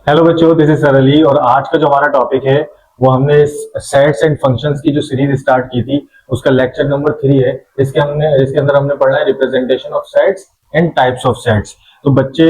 Hello बच्चों, this is सरली और आज का जो हमारा टॉपिक है वो हमने सेट्स एंड फंक्शंस की जो सीरीज स्टार्ट की थी उसका लेक्चर नंबर 3 है। इसके अंदर हमने पढ़ना है representation of sets and types of sets. तो बच्चे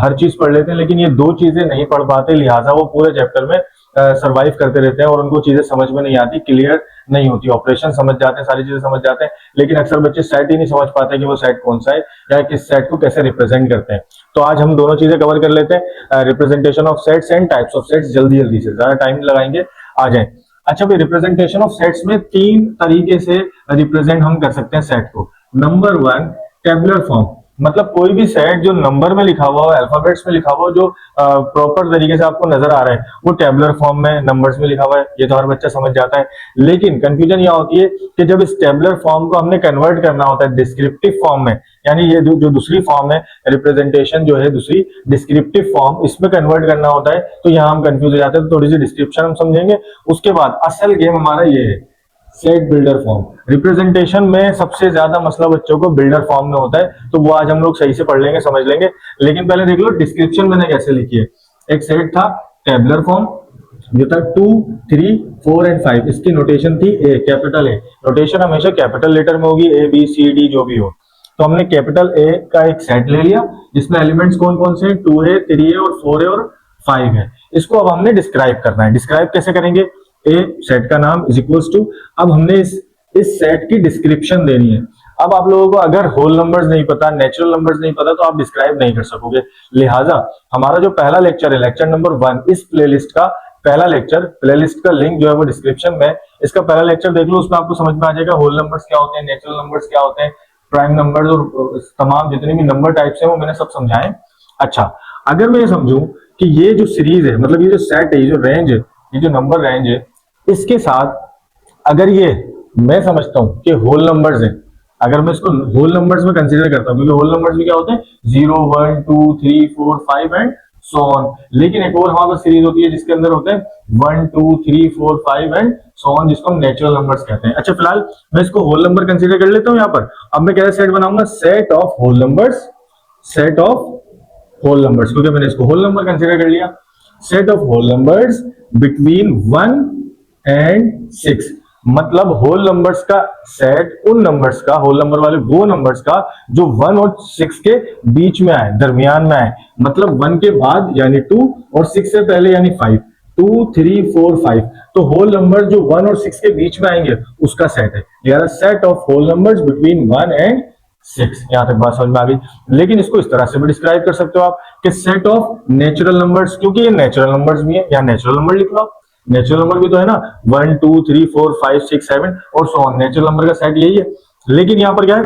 हर चीज पढ़ लेते हैं लेकिन ये दो चीजें नहीं पढ़ पाते, लिहाजा वो पूरे चैप्टर में सरवाइव करते रहते हैं और उनको चीजें समझ में नहीं आती, क्लियर नहीं होती। ऑपरेशन समझ जाते हैं, सारी चीजें समझ जाते हैं, लेकिन अक्सर बच्चे सेट ही नहीं समझ पाते कि वो सेट कौन सा है या किस सेट को कैसे रिप्रेजेंट करते हैं। तो आज हम दोनों चीजें कवर कर लेते हैं, representation of sets and types of sets. जल्दी जल्दी से, ज्यादा टाइम लगाएंगे, आ जाए। अच्छा भाई, रिप्रेजेंटेशन ऑफ सेट्स में तीन तरीके से रिप्रेजेंट हम कर सकते हैं सेट को। नंबर वन, टेबुलर फॉर्म, मतलब कोई भी सेट जो नंबर में लिखा हुआ हो, अल्फाबेट्स में लिखा हुआ हो, जो प्रॉपर तरीके से आपको नजर आ रहा है वो टेबुलर फॉर्म में नंबर्स में लिखा हुआ है, ये तो हर बच्चा समझ जाता है। लेकिन कंफ्यूजन यह होती है कि जब इस टेबुलर फॉर्म को हमने कन्वर्ट करना होता है डिस्क्रिप्टिव फॉर्म में, यानी ये जो दूसरी फॉर्म है रिप्रेजेंटेशन जो है दूसरी डिस्क्रिप्टिव फॉर्म, इसमें कन्वर्ट करना होता है, तो यहाँ हम कंफ्यूज हो जाते हैं। तो थोड़ी सी डिस्क्रिप्शन हम समझेंगे, उसके बाद असल गेम हमारा ये है सेट बिल्डर फॉर्म। रिप्रेजेंटेशन में सबसे ज्यादा मसला बच्चों को बिल्डर फॉर्म में होता है, तो वो आज हम लोग सही से पढ़ लेंगे, समझ लेंगे। लेकिन पहले देख लो डिस्क्रिप्शन मैंने कैसे लिखी है। एक सेट था टेबुलर फॉर्म जो था 2, 3, 4 एंड 5, इसकी नोटेशन थी ए, कैपिटल ए। नोटेशन हमेशा कैपिटल लेटर में होगी, ए बी सी डी जो भी हो। तो हमने कैपिटल ए का एक सेट ले लिया जिसमें एलिमेंट्स कौन कौन से हैं, 2 है, 3 है और 4 है और 5 है। इसको अब हमने डिस्क्राइब करना है। डिस्क्राइब कैसे करेंगे, ए सेट का नाम इज इक्वल्स टू, अब हमने इस सेट की डिस्क्रिप्शन देनी है। अब आप लोगों को अगर होल नंबर्स नहीं पता, नेचुरल नंबर्स नहीं पता, तो आप डिस्क्राइब नहीं कर सकोगे। लिहाजा हमारा जो पहला लेक्चर है, लेक्चर नंबर 1, इस प्लेलिस्ट का पहला लेक्चर, प्लेलिस्ट का लिंक जो है वो डिस्क्रिप्शन में, इसका पहला लेक्चर देख लो, उसमें आपको समझ में आ जाएगा होल नंबर्स क्या होते हैं, नेचुरल नंबर्स क्या होते हैं, प्राइम नंबर्स और तमाम जितने भी नंबर टाइप्स हैं वो मैंने सब समझाए। अच्छा, अगर मैं ये समझूं कि ये जो सीरीज है, मतलब ये जो सेट है, ये जो रेंज है, ये जो नंबर रेंज है, इसके साथ अगर ये मैं समझता हूं कि होल नंबर्स है, अगर मैं इसको होल नंबर्स में कंसीडर करता हूं, क्योंकि होल नंबर्स भी क्या होते हैं 0, 1, 2, 3, 4, 5 एंड सो ऑन। लेकिन एक और हमारे पास सीरीज होती है जिसके अंदर होते हैं 1, 2, 3, 4, 5 एंड सो ऑन, जिसको हम नेचुरल नंबर्स कहते हैं। अच्छा, फिलहाल मैं इसको होल नंबर कंसीडर कर लेता हूं यहाँ पर। अब मैं कैसे सेट बनाऊंगा, set of whole numbers, set of whole numbers, क्योंकि मैंने इसको होल नंबर कंसीडर कर लिया। Set of whole numbers between 1 and 6, मतलब होल नंबर्स का सेट उन नंबर्स का, होल नंबर वाले वो नंबर्स का जो 1 और 6 के बीच में आए, दरमियान में आए, मतलब 1 के बाद यानी 2 और 6 से पहले यानी 5, 2, 3, 4, 5। तो होल नंबर जो 1 और 6 के बीच में आएंगे उसका सेट है, यार set of whole numbers between 1 and 6। यहां तक बात समझ में आ गई। लेकिन इसको इस तरह से भी डिस्क्राइब कर सकते हो आप कि सेट ऑफ नेचुरल नंबर्स, क्योंकि ये नेचुरल नंबर्स भी है, यहाँ नेचुरल नंबर लिख लो, नेचुरल नंबर भी तो है ना, 1, 2, 3, 4, 5, 6, 7 और सो ऑन, नेचुरल नंबर का सेट यही है। लेकिन यहाँ पर क्या है,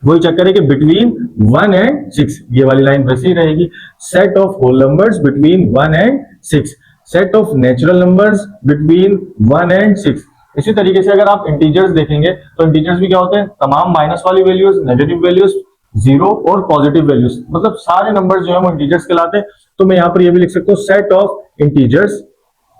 वही चक्कर है कि बिटवीन 1 एंड 6, ये वाली लाइन वैसे ही रहेगी। Set of whole numbers between 1 and 6, set of natural numbers between 1 and 6। इसी तरीके से अगर आप इंटीजर्स देखेंगे तो इंटीजर्स भी क्या होते हैं, तमाम माइनस वाली वैल्यूज, नेगेटिव वैल्यूज, जीरो और पॉजिटिव वैल्यूज, मतलब सारे नंबर्स जो है वो इंटीजर्स कहलाते हैं। तो मैं यहाँ पर ये भी लिख सकता हूँ सेट ऑफ इंटीजर्स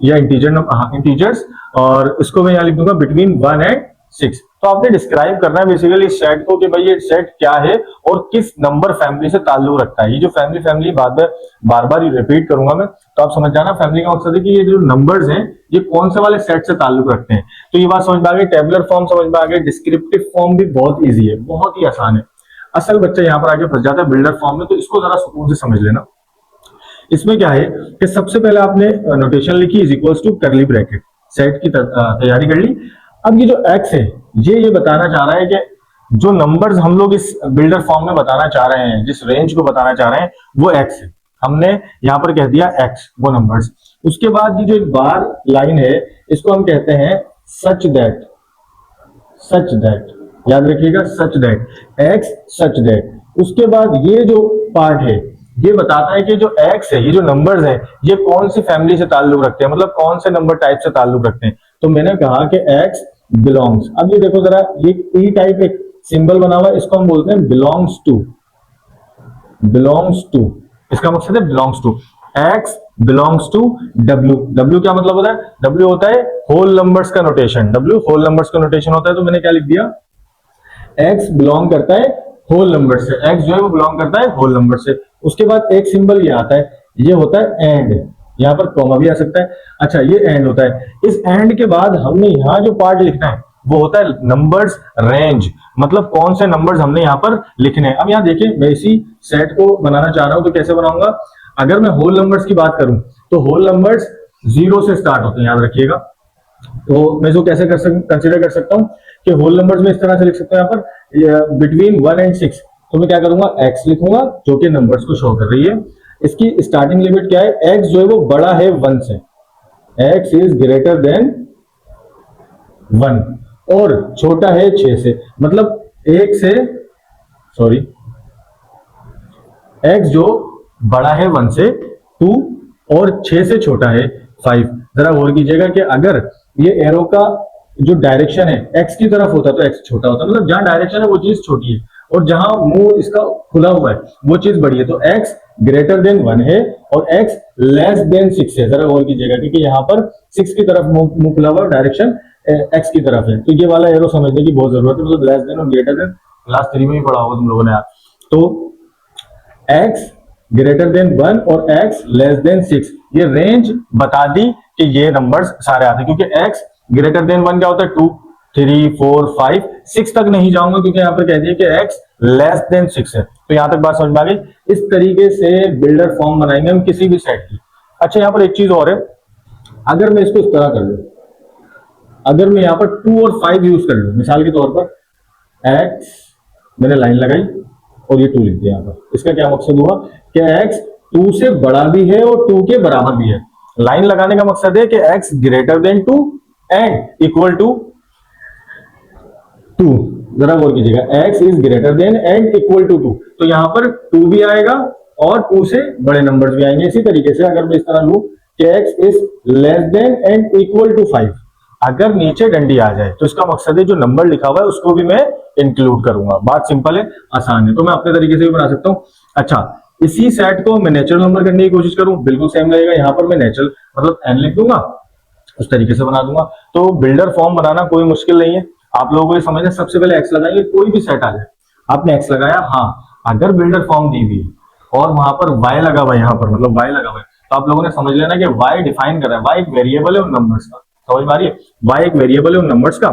या इंटीजर नंबर, हाँ इंटीजर्स, और इसको मैं यहाँ लिख दूंगा बिटवीन 1 एंड 6। तो आपने डिस्क्राइब करना है बेसिकली इस सेट को कि भाई ये सेट क्या है और किस नंबर फैमिली से ताल्लुक रखता है। ये जो फैमिली बार बार रिपीट करूंगा मैं, तो आप समझ जाना फैमिली का मकसद है कि ये जो नंबर्स हैं ये कौन से वाले सेट से ताल्लुक रखते हैं। तो ये बात समझ में आ गई, टेबुलर फॉर्म समझ में आ गई, डिस्क्रिप्टिव फॉर्म भी बहुत ईजी है, बहुत ही आसान है। असल बच्चा यहाँ पर आगे फंस जाता है बिल्डर फॉर्म में, तो इसको जरा सुकून से समझ लेना। इसमें क्या है कि सबसे पहले आपने नोटेशन लिखी is equals to curly bracket, set की तैयारी कर ली। अब ये जो एक्स है ये बताना चाह रहा है कि जो नंबर्स हम लोग इस बिल्डर फॉर्म में बताना चाह रहे हैं, जिस रेंज को बताना चाह रहे हैं वो एक्स है। हमने यहाँ पर कह दिया एक्स, वो नंबर्स। उसके बाद ये जो एक बार लाइन है इसको हम कहते हैं सच दैट, सच दैट, याद रखिएगा such that, x such that. उसके बाद ये जो पार्ट है ये बताता है कि जो एक्स है, ये जो नंबर्स हैं ये कौन सी फैमिली से ताल्लुक रखते हैं, मतलब कौन से नंबर टाइप से ताल्लुक रखते हैं। तो मैंने कहा कि एक्स बिलोंग्स, अब ये देखो जरा, ये ई टाइप एक सिंबल बना हुआ है, इसको हम बोलते हैं बिलोंग्स टू, बिलोंग्स टू, इसका मकसद है belongs to. X belongs to W, W क्या मतलब होता है, डब्ल्यू होता है होल नंबर्स का नोटेशन, डब्ल्यू होल नंबर्स का नोटेशन होता है। तो मैंने क्या लिख दिया, एक्स बिलोंग करता है होल नंबर से, एक्स जो है वो बिलोंग करता है होल नंबर से। उसके बाद एक सिंबल ये आता है, ये होता है एंड, यहाँ पर कॉमा भी आ सकता है। अच्छा ये एंड होता है। इस एंड के बाद हमने यहाँ जो पार्ट लिखना है वो होता है नंबर्स रेंज, मतलब कौन से नंबर्स हमने यहाँ पर लिखने हैं। अब यहाँ देखिए मैं इसी सेट को बनाना चाह रहा हूं तो कैसे बनाऊंगा। अगर मैं होल नंबर्स की बात करूं तो होल नंबर्स 0 से स्टार्ट होते हैं, याद रखिएगा। तो मैं जो कैसे कंसिडर कर सकता हूं कि होल नंबर्स में इस तरह से लिख सकता हूं यहाँ पर बिटवीन 1 and 6। तो मैं क्या करूंगा, x लिखूंगा जो कि नंबर्स को शो कर रही है। इसकी स्टार्टिंग लिमिट क्या है, x जो है वो बड़ा है 1 से, x इज ग्रेटर देन 1 और छोटा है 6 से, मतलब x जो बड़ा है 1 से 2 और 6 से छोटा है 5। जरा गौर कीजिएगा कि अगर ये एरो का जो डायरेक्शन है x की तरफ होता तो x छोटा होता, मतलब जहां डायरेक्शन है वो चीज छोटी है और जहां मुंह इसका खुला हुआ है वो चीज बड़ी है। तो x ग्रेटर देन 1 है और x लेस देन 6 है। जरा गौर कीजिएगा क्योंकि यहाँ पर 6 की तरफ मुंह खुला हुआ, डायरेक्शन x की तरफ है, तो ये वाला एरो समझने की बहुत जरूरत है। मतलब लेस देन और ग्रेटर देन क्लास 3 में ही पढ़ा होगा तुम लोगों ने यार। तो x ग्रेटर देन 1 और x लेस देन 6, ये रेंज बता दी कि ये नंबर्स सारे आते हैं। क्योंकि x ग्रेटर देन 1 क्या होता है 2, 3, 4, 5, 6 तक नहीं जाऊंगा क्योंकि यहाँ पर कह दिया कि x लेस देन 6 है। तो यहां तक बात समझ में आ गई। इस तरीके से बिल्डर फॉर्म बनाएंगे हम किसी भी सेट की। अच्छा यहाँ पर एक चीज और है, अगर मैं इसको इस तरह कर लूं, अगर मैं यहाँ पर 2 और 5 यूज कर लूं, मिसाल के तौर पर x मैंने लाइन लगाई और ये 2 लिख दिया यहाँ पर, इसका क्या मकसद हुआ कि x 2 से बड़ा भी है और 2 के बराबर भी है। लाइन लगाने का मकसद है कि x greater than 2 and equal to 2। जरा गौर कीजिएगा, x is greater than and equal to 2, तो यहां पर 2 भी आएगा और 2 से बड़े नंबर्स भी आएंगे। इसी तरीके से अगर मैं इस तरह लूं कि x is less than and equal to 5, अगर नीचे डंडी आ जाए तो इसका मकसद है जो नंबर लिखा हुआ है उसको भी मैं इंक्लूड करूंगा। बात सिंपल है, आसान है, तो मैं अपने तरीके से भी बना सकता हूं। अच्छा इसी सेट को मैं नेचुरल नंबर करने की कोशिश करूं, बिल्कुल सेम लगेगा। यहां पर मैं नेचुरल मतलब n लिख दूंगा, उस तरीके से बना दूंगा। तो बिल्डर फॉर्म बनाना कोई मुश्किल नहीं है। आप लोगों को ये समझना, सबसे पहले x लगाएंगे, कोई भी सेट आ जाए आपने x लगाया। हाँ अगर बिल्डर फॉर्म दी हुई है और वहां पर y लगा हुआ है, यहाँ पर मतलब y लगा हुआ है, तो आप लोगों ने समझ लेना कि y डिफाइन कर रहा है, y एक वेरिएबल है उन नंबर्स का। समझ में आ रही है, y एक वेरिएबल है उन नंबर्स का।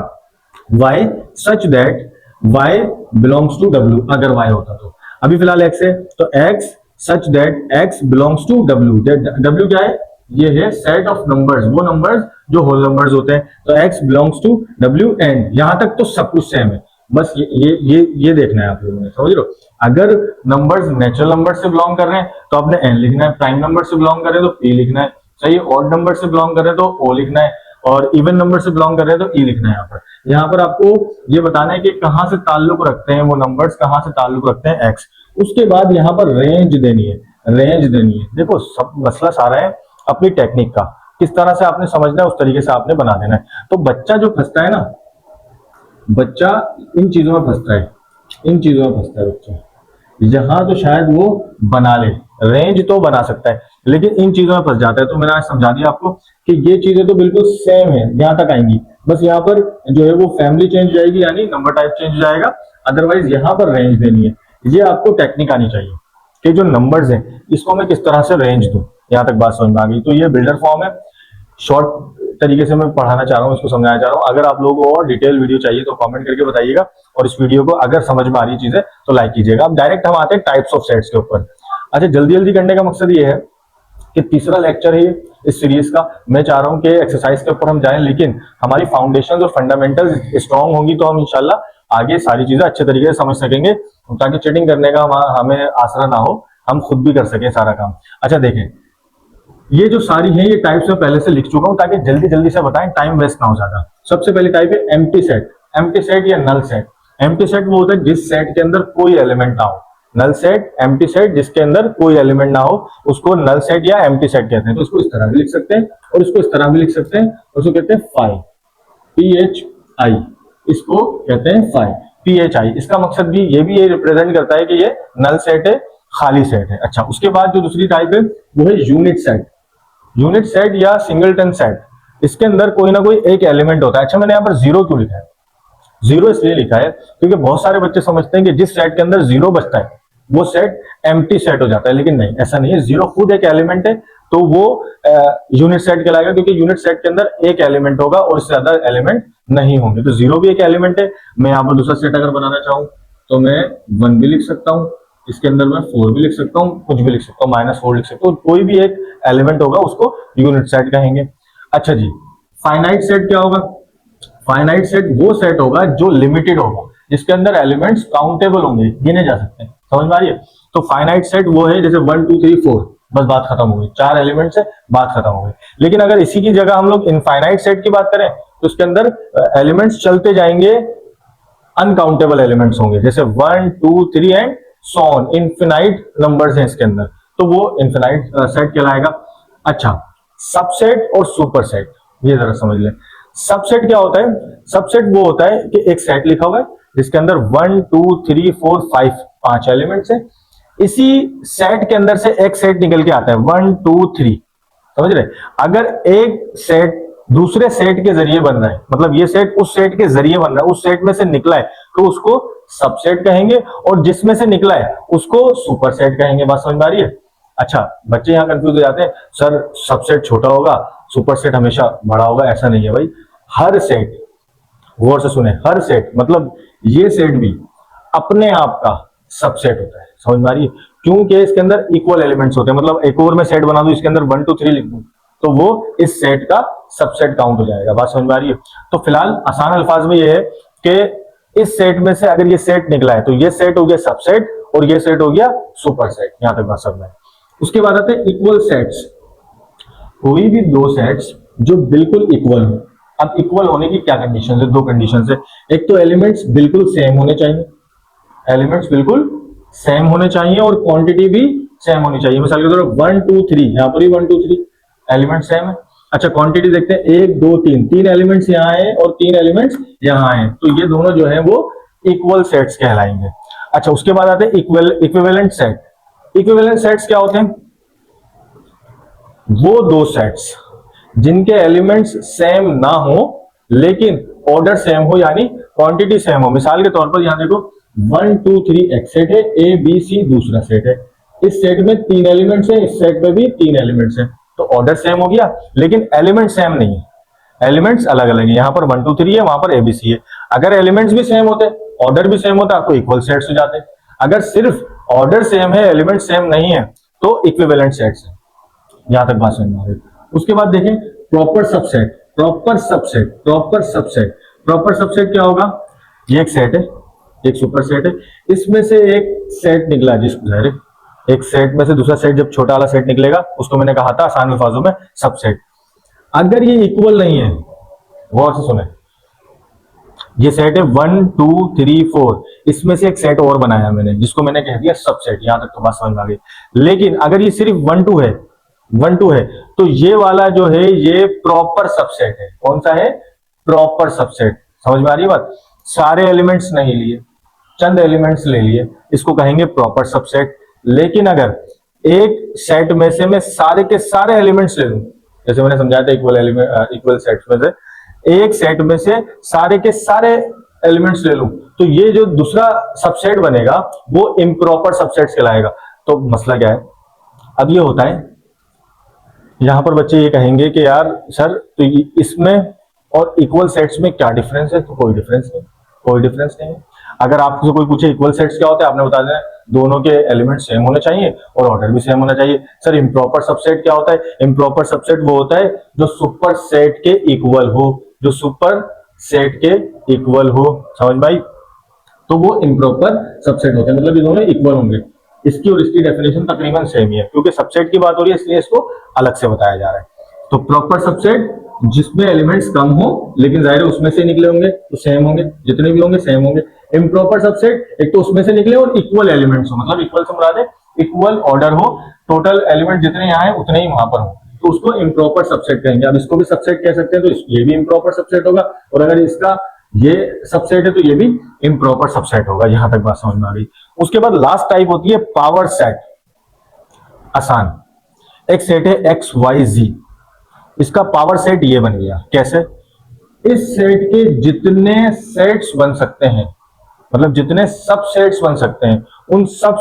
y such that y belongs to w, अगर y होता तो। अभी फिलहाल x है तो x such that x belongs to w। w क्या है, ये है सेट ऑफ नंबर्स, वो नंबर्स जो होल नंबर्स होते हैं। तो x belongs to w and यहां तक तो सब कुछ सेम है, बस ये देखना है आप लोगों ने, समझ लो। अगर नंबर्स नेचुरल नंबर से बिलोंग कर रहे हैं तो आपने n लिखना है, प्राइम नंबर से बिलोंग कर रहे हैं तो p लिखना है, सही। ऑड नंबर से बिलोंग कर रहे हैं तो o लिखना है और इवन नंबर से बिलोंग कर रहे हैं तो e लिखना है। यहाँ पर आपको ये बताना है कि कहां से ताल्लुक रखते हैं वो नंबर्स, कहां से ताल्लुक रखते हैं x। उसके बाद यहाँ पर रेंज देनी है, रेंज देनी है। देखो सब मसला सारा है अपनी टेक्निक का, किस तरह से आपने समझना है उस तरीके से आपने बना देना है। तो बच्चा जो फंसता है ना, बच्चा इन चीजों में फंसता है, इन चीजों में फंसता है बच्चा। यहां तो शायद वो बना ले, रेंज तो बना सकता है, लेकिन इन चीजों में फंस जाता है। तो मैंने आज समझा दिया आपको कि ये चीजें तो बिल्कुल सेम है, यहां तक आएंगी, बस यहाँ पर जो है वो फैमिली चेंज हो जाएगी, यानी नंबर टाइप चेंज हो जाएगा। अदरवाइज यहाँ पर रेंज देनी है। ये आपको टेक्निक आनी चाहिए कि जो नंबर्स हैं इसको मैं किस तरह से रेंज दूं। यहाँ तक बात समझ में आ गई। तो ये बिल्डर फॉर्म है, शॉर्ट तरीके से मैं पढ़ाना चाह रहा हूँ, इसको समझाना चाह रहा हूँ। अगर आप लोगों को और डिटेल वीडियो चाहिए तो कमेंट करके बताइएगा, और इस वीडियो को अगर समझ में आ रही चीजें तो लाइक कीजिएगा। अब डायरेक्ट हम आते हैं टाइप्स ऑफ सेट्स के ऊपर। अच्छा जल्दी जल्दी करने का मकसद ये है कि तीसरा लेक्चर है इस सीरीज का, मैं चाह रहा हूँ कि एक्सरसाइज के ऊपर हम जाएं, लेकिन हमारी फाउंडेशन और फंडामेंटल्स स्ट्रांग होंगी तो हम इंशाल्लाह आगे सारी चीजें अच्छे तरीके से समझ सकेंगे, ताकि चीटिंग करने का हमें आसरा ना हो, हम खुद भी कर सकें सारा काम। अच्छा देखें, ये जो सारी है ये टाइप्स में पहले से लिख चुका हूं ताकि जल्दी जल्दी से बताएं, टाइम वेस्ट ना हो ज्यादा। सबसे पहली टाइप है एम्प्टी सेट। एम्प्टी सेट या नल सेट। एम्प्टी सेट वो होता है जिस सेट के अंदर कोई एलिमेंट ना हो। नल सेट, एम्प्टी सेट जिसके अंदर कोई एलिमेंट ना हो उसको नल सेट या एम्प्टी सेट कहते हैं। तो इसको इस तरह भी लिख सकते हैं और इसको इस तरह भी लिख सकते हैं, उसको कहते हैं फाई, PHI, इसको कहते हैं फाई, PHI। इसका मकसद भी ये रिप्रेजेंट करता है कि ये नल सेट है, खाली सेट है। अच्छा उसके बाद जो दूसरी टाइप है वो है यूनिट सेट। यूनिट सेट या सिंगलटन सेट, इसके अंदर कोई ना कोई एक एलिमेंट होता है। अच्छा मैंने यहाँ पर जीरो क्यों लिखा है, जीरो इसलिए लिखा है क्योंकि बहुत सारे बच्चे समझते हैं कि जिस सेट के अंदर जीरो बचता है वो सेट एम्प्टी सेट हो जाता है, लेकिन नहीं, ऐसा नहीं है। जीरो खुद एक एलिमेंट है, तो वो यूनिट सेट कहलाएगा, क्योंकि यूनिट सेट के अंदर एक एलिमेंट होगा और इससे ज्यादा एलिमेंट नहीं होंगे। तो जीरो भी एक एलिमेंट है। मैं यहाँ पर दूसरा सेट अगर बनाना चाहूँ तो मैं 1 भी लिख सकता हूँ, इसके अंदर मैं 4 भी लिख सकता हूँ, कुछ भी लिख सकता हूँ, -4 लिख सकता हूँ, कोई भी एक एलिमेंट होगा उसको यूनिट सेट कहेंगे। अच्छा जी, फाइनाइट सेट क्या होगा? फाइनाइट सेट वो सेट होगा जो लिमिटेड होगा, जिसके अंदर एलिमेंट्स काउंटेबल होंगे, गिने जा सकते हैं। समझ में आ रही है? तो फाइनाइट सेट वो है जैसे 1 2 3 4, बस बात खत्म हो गई, 4 एलिमेंट्स है, बात खत्म हो गई। लेकिन अगर इसी की जगह हम लोग इनफाइनाइट सेट की बात करें तो उसके अंदर एलिमेंट्स चलते जाएंगे, अनकाउंटेबल एलिमेंट्स होंगे, जैसे 1 2 3 and so on, infinite numbers हैं इसके अंदर, तो वो इनफिनाइट सेट कहलाएगा। अच्छा, सबसेट और सुपरसेट, ये जरा समझ लें। सबसेट क्या होता है? सबसेट वो होता है कि एक सेट लिखा हुआ है जिसके अंदर 1 2 3 4 5 5 एलिमेंट्स हैं, इसी सेट के अंदर से एक सेट निकल के आता है 1 2 3, समझ रहे? अगर एक सेट दूसरे सेट के जरिए बन रहा है, मतलब ये सेट उस सेट के जरिए बन रहा है, उस सेट में से निकला है, तो उसको सबसेट कहेंगे, और जिसमें से निकला है उसको सुपरसेट कहेंगे। बात समझ में आ रही है? अच्छा, बच्चे यहाँ कंफ्यूज हो जाते हैं, सर सबसेट छोटा होगा, सुपरसेट हमेशा बड़ा होगा। ऐसा नहीं है भाई, हर सेट, गौर से सुने, हर सेट मतलब ये सेट भी अपने आप का सबसेट होता है। समझ में आ रही है? क्योंकि इसके अंदर इक्वल एलिमेंट्स होते हैं। मतलब एक और मैं सेट बना दूं, इसके अंदर 1 2 3 लिख दूं, तो वो इस सेट का सबसेट काउंट हो जाएगा। बात समझ में आ रही है? तो फिलहाल आसान अल्फाज में ये है कि इस सेट में से अगर ये सेट निकला है तो ये सेट हो गया सबसेट और ये सेट हो गया सुपरसेट। यहां तक बात समझ में। उसके बाद आते हैं इक्वल सेट्स। कोई भी दो सेट्स जो बिल्कुल इक्वल हो। अब इक्वल होने की क्या कंडीशन है? दो कंडीशन है। एक तो एलिमेंट्स बिल्कुल सेम होने चाहिए, एलिमेंट्स बिल्कुल सेम होने चाहिए, और क्वांटिटी भी सेम होनी चाहिए। मिसाल के तौर पर 1 2 3, यहां पर भी 1 2 3 एलिमेंट सेम है। अच्छा, क्वांटिटी देखते हैं, 1 2 3, 3 एलिमेंट्स यहाँ है और 3 एलिमेंट्स यहाँ है, तो ये दोनों जो है वो इक्वल सेट्स कहलाएंगे। अच्छा, उसके बाद आते हैं इक्विवेलेंट सेट। इक्विवेलेंट सेट्स क्या होते हैं? वो दो सेट्स जिनके एलिमेंट्स सेम ना हो लेकिन ऑर्डर सेम हो, यानी क्वांटिटी सेम हो। मिसाल के तौर पर यहां देखो 1 2 3 एक सेट है, ए बी सी दूसरा सेट है, इस सेट में 3 एलिमेंट्स है, इस सेट में भी 3 एलिमेंट्स है, तो ऑर्डर सेम हो गया लेकिन एलिमेंट सेम नहीं है, एलिमेंट्स अलग अलग है। यहां पर 1 2 3 है, वहां पर एबीसी है। अगर एलिमेंट्स भी सेम होते, ऑर्डर भी सेम होता, तो इक्वल सेट्स हो जाते। अगर सिर्फ ऑर्डर सेम है, एलिमेंट सेम नहीं है, तो इक्विवेलेंट सेट्स है। यहां तक बात समझ में आ रही है? उसके बाद देखें proper subset. Proper subset, proper subset, proper subset क्या होगा? ये एक सेट है, एक सुपर सेट है, इसमें से एक सेट निकला, जिसको जाहिर है एक सेट में से दूसरा सेट जब छोटा वाला सेट निकलेगा उसको मैंने कहा था आसान अल्फाजों में सबसेट। अगर ये इक्वल नहीं है, गौर से सुने, ये सेट है 1 2 3 4, इसमें से एक सेट और बनाया मैंने जिसको मैंने कह दिया सबसेट। यहां तक तो बात समझ में आ गई। लेकिन अगर ये सिर्फ 1 2 है, 1 2 है, तो ये वाला जो है ये प्रॉपर सबसेट है। कौन सा है? Proper subset. समझ में आ रही है बात? सारे एलिमेंट्स नहीं लिए, चंद एलिमेंट्स ले लिए, इसको कहेंगे प्रॉपर सबसेट। लेकिन अगर एक सेट में से मैं सारे के सारे एलिमेंट्स ले लूं, जैसे मैंने समझाया था इक्वल सेट्स में से एक सेट में से सारे के सारे एलिमेंट्स ले लूं, तो ये जो दूसरा सबसेट बनेगा वो इम्प्रॉपर सबसेट कहलाएगा। तो मसला क्या है? अब ये होता है, यहां पर बच्चे ये कहेंगे कि यार सर तो इसमें और इक्वल सेट्स में क्या डिफरेंस है? तो कोई डिफरेंस नहीं, कोई डिफरेंस नहीं है। अगर आपसे कोई पूछे इक्वल सेट्स क्या होता है, आपने बता देना दोनों के एलिमेंट सेम होने चाहिए और ऑर्डर भी सेम होना चाहिए। सर इम्प्रॉपर सबसेट क्या होता है? इम्प्रॉपर सबसेट वो होता है जो सुपर सेट के इक्वल हो, जो सुपर सेट के इक्वल हो। समझ भाई? तो वो इम्प्रॉपर सबसेट होते हैं, मतलब ये दोनों इक्वल होंगे। इसकी और इसकी डेफिनेशन तकरीबन सेम ही है, क्योंकि सबसेट की बात हो रही है इसलिए इसको अलग से बताया जा रहा है। तो प्रॉपर सबसेट जिसमें एलिमेंट्स कम हो लेकिन जाहिर है उसमें से निकले होंगे तो सेम होंगे, जितने भी होंगे सेम होंगे। इम्प्रॉपर सबसेट एक तो उसमें से निकले और इक्वल एलिमेंट्स हो, मतलब इक्वल से मुराद है इक्वल ऑर्डर हो, टोटल एलिमेंट जितने यहाँ है उतने ही वहां पर हो, तो उसको इम्प्रॉपर सबसेट कहेंगे। अब इसको भी सबसेट कह सकते हैं, तो ये भी इम्प्रॉपर सबसेट होगा, और अगर इसका ये सबसेट है तो ये भी इम्प्रॉपर सबसेट होगा। यहां तक बात समझ में आ गई? उसके बाद लास्ट टाइप होती है पावर सेट। आसान, एक सेट है एक्स वाई जी, इसका पावर सेट ये बन गया। कैसे? इस सेट के जितने सेट्स बन सकते हैं मतलब जितने सब सेट्स बन सकते हैं उन सब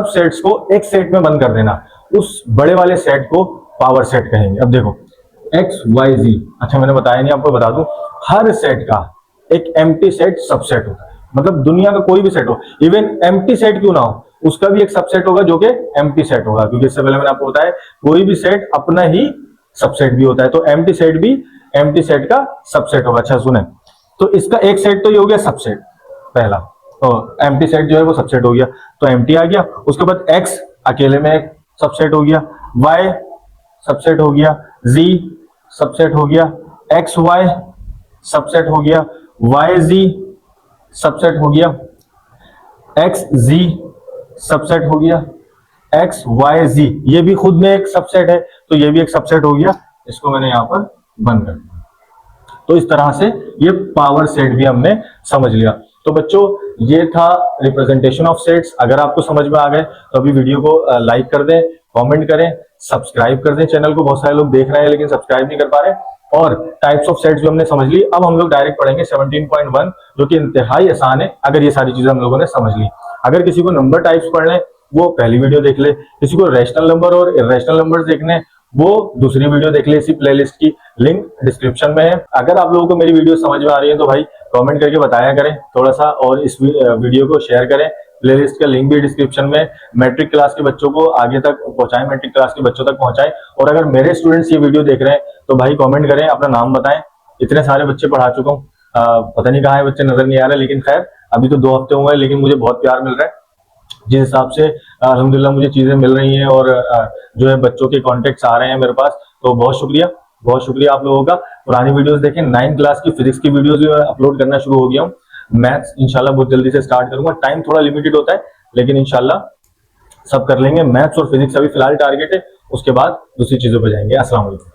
सेट्स को एक सेट में बंद कर देना। उस बड़े वाले सेट को पावर सेट कहेंगे। अब देखो एक्स वाई जी, अच्छा मैंने बताया नहीं, आपको बता दूं, हर सेट का एक एम्प्टी सेट सबसेट होता है। मतलब दुनिया का कोई भी सेट हो, इवन एम्प्टी सेट क्यों ना हो, उसका भी एक सबसेट होगा जो कि एम्प्टी सेट होगा, क्योंकि इससे पहले मैंने आपको बताया कोई भी सेट अपना ही सबसेट भी होता है, तो एम्प्टी सेट भी एम्प्टी सेट का सबसेट होगा। अच्छा सुने, तो इसका एक सेट तो ये हो गया सबसेट पहला, तो एम्प्टी सेट जो है वो सबसेट हो गया, तो एम्प्टी आ गया। उसके बाद एक्स अकेले में एक सबसेट हो गया, वाई सबसेट हो गया, जी सबसेट हो गया, एक्स वाई सबसेट हो गया, वाई जी सबसेट हो गया, एक्स जी सबसेट हो गया, एक्स वाई जी ये भी खुद में एक सबसेट है, तो ये भी एक सबसेट हो गया। इसको मैंने यहां पर बंद कर दिया। तो इस तरह से ये पावर सेट भी हमने समझ लिया। तो बच्चों ये था रिप्रेजेंटेशन ऑफ सेट्स। अगर आपको समझ में आ गए तो अभी वीडियो को लाइक कर दें, कमेंट करें, सब्सक्राइब कर दें चैनल को। बहुत सारे लोग देख रहे हैं लेकिन सब्सक्राइब नहीं कर पा रहे। और टाइप्स ऑफ सेट्स भी हमने समझ ली। अब हम लोग डायरेक्ट पढ़ेंगे 17.1 जो कि इंतहाई आसान है अगर ये सारी चीजें हम लोगों ने समझ ली। अगर किसी को नंबर टाइप्स पढ़ने वो पहली वीडियो देख ले, किसी को रैशनल नंबर और इर्रेशनल नंबर देखने वो दूसरी वीडियो देख ले, इसी प्लेलिस्ट की लिंक डिस्क्रिप्शन में है। अगर आप लोगों को मेरी वीडियो समझ में आ रही है तो भाई कमेंट करके बताया करें थोड़ा सा, और इस वीडियो को शेयर करें। प्लेलिस्ट का लिंक भी डिस्क्रिप्शन में। मैट्रिक क्लास के बच्चों को आगे तक पहुंचाएं, मैट्रिक क्लास के बच्चों तक पहुंचाएं। और अगर मेरे स्टूडेंट्स ये वीडियो देख रहे हैं तो भाई कमेंट करें, अपना नाम बताएं। इतने सारे बच्चे पढ़ा चुका हूँ, पता नहीं कहाँ है बच्चे, नजर नहीं आ रहे, लेकिन खैर अभी तो 2 हफ्ते हुए हैं, लेकिन मुझे बहुत प्यार मिल रहा है। जिस हिसाब से अल्हम्दुलिल्लाह मुझे चीजें मिल रही हैं और जो है बच्चों के कॉन्टेक्ट्स आ रहे हैं मेरे पास, तो बहुत शुक्रिया आप लोगों का। पुरानी वीडियोस देखें, 9th क्लास की फिजिक्स की वीडियोस भी अपलोड करना शुरू हो गया हूँ। मैथ्स इंशाल्लाह बहुत जल्दी से स्टार्ट करूंगा। टाइम थोड़ा लिमिटेड होता है लेकिन इंशाल्लाह सब कर लेंगे। मैथ्स और फिजिक्स अभी फिलहाल टारगेट है, उसके बाद दूसरी चीजों पर जाएंगे। अस्सलाम वालेकुम।